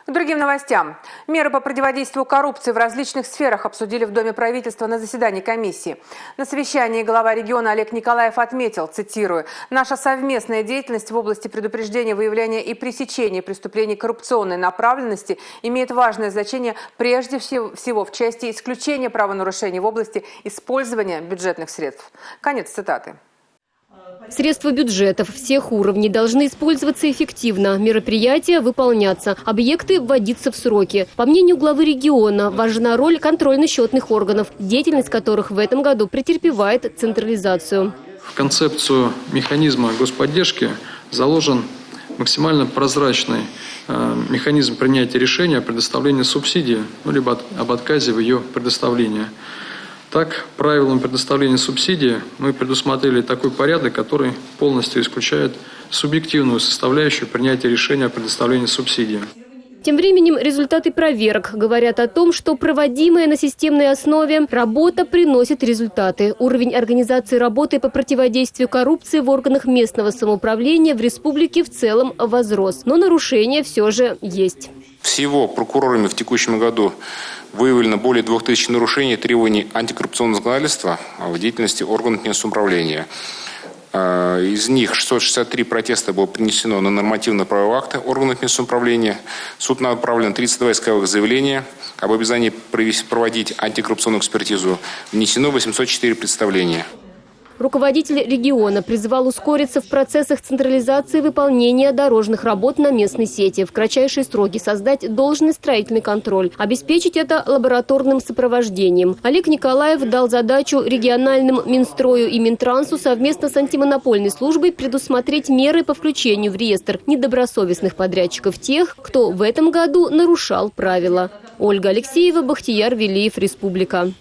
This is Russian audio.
К другим новостям. Меры по противодействию коррупции в различных сферах обсудили в Доме правительства на заседании комиссии. На совещании глава региона Олег Николаев отметил, цитирую, «Наша совместная деятельность в области предупреждения, выявления и пресечения преступлений коррупционной направленности имеет важное значение прежде всего в части исключения правонарушений в области использования бюджетных средств». Конец цитаты. Средства бюджетов всех уровней должны использоваться эффективно, мероприятия выполняться, объекты вводиться в сроки. По мнению главы региона, важна роль контрольно-счетных органов, деятельность которых в этом году претерпевает централизацию. В концепцию механизма господдержки заложен максимально прозрачный механизм принятия решения о предоставлении субсидии, либо об отказе в ее предоставлении. Так, правилам предоставления субсидии мы предусмотрели такой порядок, который полностью исключает субъективную составляющую принятия решения о предоставлении субсидии. Тем временем результаты проверок говорят о том, что проводимая на системной основе работа приносит результаты. Уровень организации работы по противодействию коррупции в органах местного самоуправления в республике в целом возрос. Но нарушения все же есть. Всего прокурорами в текущем году выявлено более 2000 нарушений требований антикоррупционного законодательства в деятельности органов местного самоуправления. Из них 663 протеста было принесено на нормативно-правовые акты органов местного самоуправления. В суд направлено 32 исковых заявления об обязании проводить антикоррупционную экспертизу. Внесено 804 представления. Руководитель региона призвал ускориться в процессах централизации выполнения дорожных работ на местной сети, в кратчайшие сроки создать должный строительный контроль, обеспечить это лабораторным сопровождением. Олег Николаев дал задачу региональным Минстрою и Минтрансу совместно с антимонопольной службой предусмотреть меры по включению в реестр недобросовестных подрядчиков тех, кто в этом году нарушал правила. Ольга Алексеева, Бахтияр Велиев, Республика.